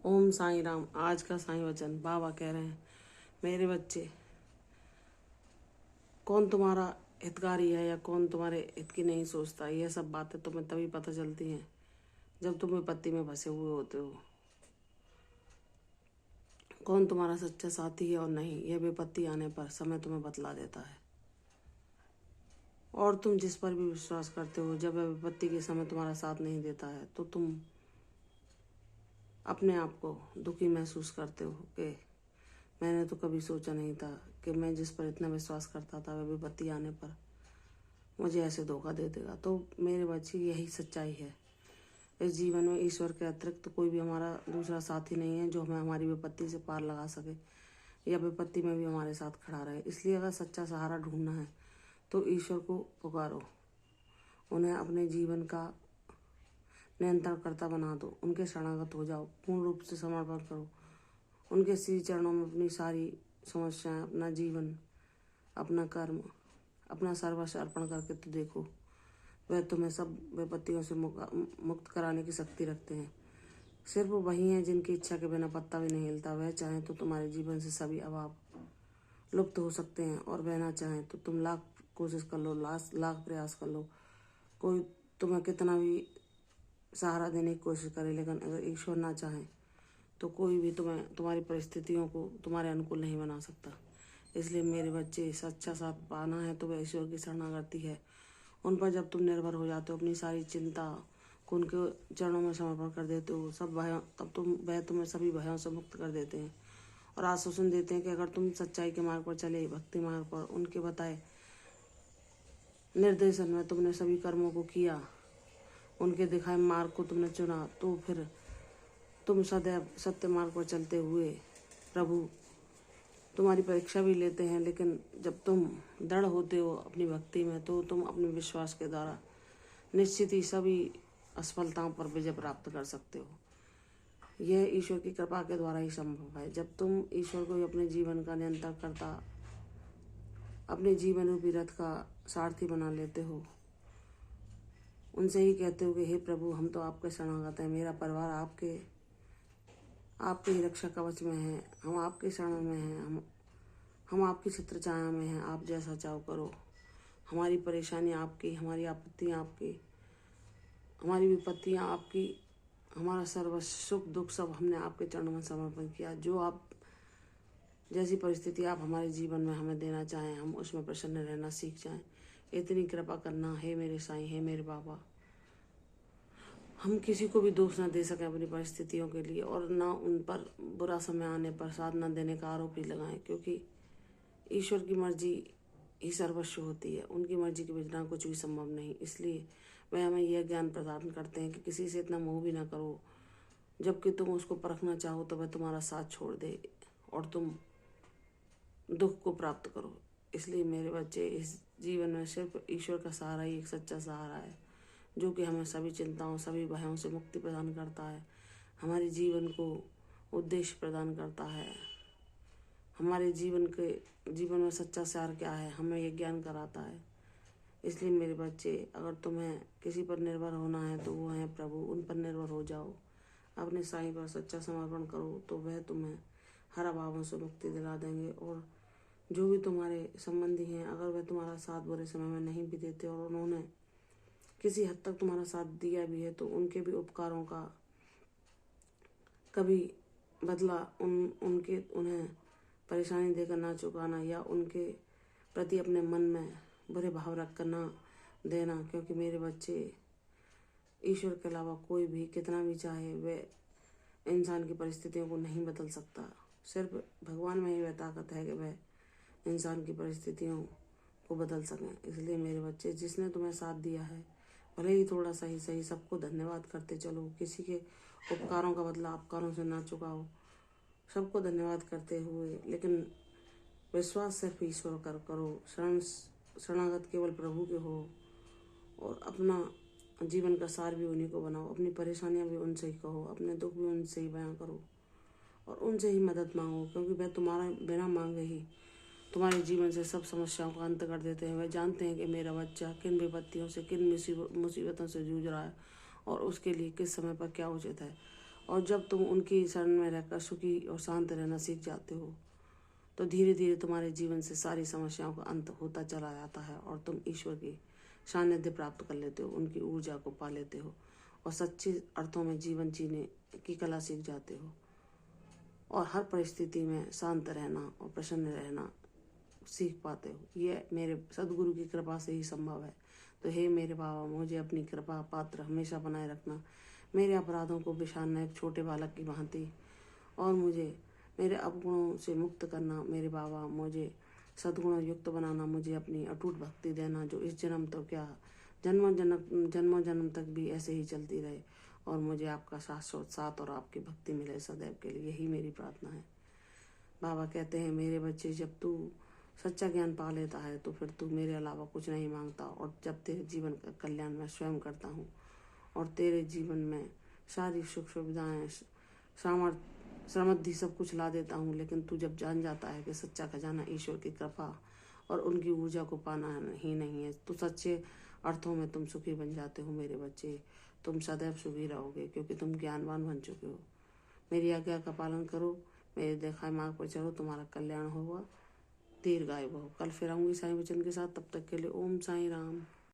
ओम साईं राम। आज का साईं वचन बाबा कह रहे हैं, मेरे बच्चे, कौन तुम्हारा हितकारी है या कौन तुम्हारे हित की नहीं सोचता, यह सब बातें तुम्हें तभी पता चलती हैं जब तुम विपत्ति में फंसे हुए होते हो। कौन तुम्हारा सच्चा साथी है और नहीं, यह विपत्ति आने पर समय तुम्हें बतला देता है। और तुम जिस पर भी विश्वास करते हो, जब वह विपत्ति के समय तुम्हारा साथ नहीं देता है तो तुम अपने आप को दुखी महसूस करते हो कि मैंने तो कभी सोचा नहीं था कि मैं जिस पर इतना विश्वास करता था वह विपत्ति आने पर मुझे ऐसे धोखा दे देगा। तो मेरे बच्चे, यही सच्चाई है। इस जीवन में ईश्वर के अतिरिक्त तो कोई भी हमारा दूसरा साथी नहीं है जो हमें हमारी विपत्ति से पार लगा सके या विपत्ति में भी हमारे साथ खड़ा रहे। इसलिए अगर सच्चा सहारा ढूंढना है तो ईश्वर को पुकारो, उन्हें अपने जीवन का नियंत्रणकर्ता बना दो, उनके शरणागत हो जाओ, पूर्ण रूप से समर्पण करो, उनके श्री चरणों में अपनी सारी समस्याएं, अपना जीवन, अपना कर्म, अपना सर्वस्व अर्पण करके तो देखो, वह तुम्हें सब विपत्तियों से मुक्त कराने की शक्ति रखते हैं। सिर्फ वही हैं जिनकी इच्छा के बिना पत्ता भी नहीं हिलता। वह चाहें तो तुम्हारे जीवन से सभी अभाव लुप्त हो सकते हैं और वह ना चाहें तो तुम लाख कोशिश कर लो, लाख प्रयास कर लो, कोई तुम्हें कितना भी सहारा देने की कोशिश करे, लेकिन अगर ईश्वर ना चाहे तो कोई भी तुम्हारी परिस्थितियों को तुम्हारे अनुकूल नहीं बना सकता। इसलिए मेरे बच्चे, सच्चा साथ पाना है तो वह ईश्वर की शरणागति है। उन पर जब तुम निर्भर हो जाते हो, अपनी सारी चिंता को उनके चरणों में समर्पण कर देते हो, सब भयों, तब वह तुम्हें सभी भयों से मुक्त कर देते हैं और आश्वासन देते हैं कि अगर तुम सच्चाई के मार्ग पर चले, भक्ति मार्ग पर, उनके बताए निर्देशन में तुमने सभी कर्मों को किया, उनके दिखाए मार्ग को तुमने चुना, तो फिर तुम सदैव सत्य मार्ग पर चलते हुए प्रभु तुम्हारी परीक्षा भी लेते हैं। लेकिन जब तुम दृढ़ होते हो अपनी भक्ति में तो तुम अपने विश्वास के द्वारा निश्चित ही सभी असफलताओं पर विजय प्राप्त कर सकते हो। यह ईश्वर की कृपा के द्वारा ही संभव है। जब तुम ईश्वर को अपने जीवन का नियंत्रण करता, अपने जीवन रूपी रथ का सारथी बना लेते हो, उनसे ही कहते हो कि हे प्रभु, हम तो आपके शरणागत हैं, मेरा परिवार आपके ही रक्षा कवच में है, हम आपके शरण में हैं, हम आपकी छत्र छाया में हैं, आप जैसा चाहो करो, हमारी परेशानी आपकी, हमारी आपत्तियाँ आपकी, हमारी विपत्तियाँ आपकी, हमारा सर्व सुख दुख सब हमने आपके चरणों में समर्पण किया। जो आप जैसी परिस्थिति आप हमारे जीवन में हमें देना चाहें, हम उसमें प्रसन्न रहना सीख जाएं। इतनी कृपा करना हे मेरे साईं, हे मेरे बाबा। हम किसी को भी दोष ना दे सकें अपनी परिस्थितियों के लिए और ना उन पर बुरा समय आने पर साथ न देने का आरोप ही लगाएं, क्योंकि ईश्वर की मर्जी ही सर्वस्व होती है, उनकी मर्जी के बिना कुछ भी संभव नहीं। इसलिए वह हमें यह ज्ञान प्रदान करते हैं कि किसी से इतना मोह भी ना करो, जबकि तुम उसको परखना चाहो तो वह तुम्हारा साथ छोड़ दे और तुम दुख को प्राप्त करो। इसलिए मेरे बच्चे, इस जीवन में सिर्फ ईश्वर का सहारा ही एक सच्चा सहारा है, जो कि हमें सभी चिंताओं, सभी भयों से मुक्ति प्रदान करता है, हमारे जीवन को उद्देश्य प्रदान करता है, हमारे जीवन में सच्चा सार क्या है हमें ये ज्ञान कराता है। इसलिए मेरे बच्चे, अगर तुम्हें किसी पर निर्भर होना है तो वो है प्रभु, उन पर निर्भर हो जाओ, अपने साईं पर सच्चा समर्पण करो, तो वह तुम्हें हर अभावों से मुक्ति दिला देंगे। और जो भी तुम्हारे संबंधी हैं, अगर वह तुम्हारा साथ बुरे समय में नहीं भी देते और उन्होंने किसी हद तक तुम्हारा साथ दिया भी है, तो उनके भी उपकारों का कभी बदला उन्हें परेशानी देकर ना चुकाना या उनके प्रति अपने मन में बुरे भाव रख कर ना देना, क्योंकि मेरे बच्चे, ईश्वर के अलावा कोई भी कितना भी चाहे वह इंसान की परिस्थितियों को नहीं बदल सकता। सिर्फ भगवान में ही वह ताकत है कि वह इंसान की परिस्थितियों को बदल सकें। इसलिए मेरे बच्चे, जिसने तुम्हें साथ दिया है, भले ही थोड़ा सा ही सही, सबको धन्यवाद करते चलो, किसी के उपकारों का बदला अपकारों से ना चुकाओ, सबको धन्यवाद करते हुए, लेकिन विश्वास सिर्फ ईश्वर करो, शरणागत केवल प्रभु के हो और अपना जीवन का सार भी उन्हीं को बनाओ, अपनी परेशानियां भी उनसे ही कहो, अपने दुख भी उनसे ही बयां करो और उनसे ही मदद मांगो, क्योंकि वह तुम्हारा बिना मांगे ही तुम्हारे जीवन से सब समस्याओं का अंत कर देते हैं। वह जानते हैं कि मेरा बच्चा किन विपत्तियों से, किन मुसीबतों से जूझ रहा है और उसके लिए किस समय पर क्या उचित है, और जब तुम उनकी शरण में रहकर सुखी और शांत रहना सीख जाते हो तो धीरे धीरे तुम्हारे जीवन से सारी समस्याओं का अंत होता चला जाता है और तुम ईश्वर की सानिध्य प्राप्त कर लेते हो, उनकी ऊर्जा को पा लेते हो और सच्चे अर्थों में जीवन जीने की कला सीख जाते हो और हर परिस्थिति में शांत रहना और प्रसन्न रहना सीख पाते हो। ये मेरे सदगुरु की कृपा से ही संभव है। तो हे मेरे बाबा, मुझे अपनी कृपा पात्र हमेशा बनाए रखना, मेरे अपराधों को बिछाना एक छोटे बालक की भांति और मुझे मेरे अवगुणों से मुक्त करना। मेरे बाबा, मुझे सद्गुणों युक्त बनाना, मुझे अपनी अटूट भक्ति देना जो इस जन्म तो क्या जन्मों जन्म तक भी ऐसे ही चलती रहे और मुझे आपका शाश्वत साथ और आपकी भक्ति मिले सदैव के लिए। यही मेरी प्रार्थना है। बाबा कहते हैं, मेरे बच्चे, जब तू सच्चा ज्ञान पा लेता है तो फिर तू मेरे अलावा कुछ नहीं मांगता और जब तेरे जीवन का कल्याण मैं स्वयं करता हूँ और तेरे जीवन में सारी सुख सुविधाएं समृद्धि सब कुछ ला देता हूँ। लेकिन तू जब जान जाता है कि सच्चा खजाना ईश्वर की कृपा और उनकी ऊर्जा को पाना ही नहीं है तो सच्चे अर्थों में तुम सुखी बन जाते हो। मेरे बच्चे, तुम सदैव सुखी रहोगे क्योंकि तुम ज्ञानवान बन चुके हो। मेरी आज्ञा का पालन करो, मेरे दिखाए मार्ग पर चलो, तुम्हारा कल्याण होगा। दीर्घायु भव। कल फिर आऊंगी साईं वचन के साथ। तब तक के लिए ओम साईं राम।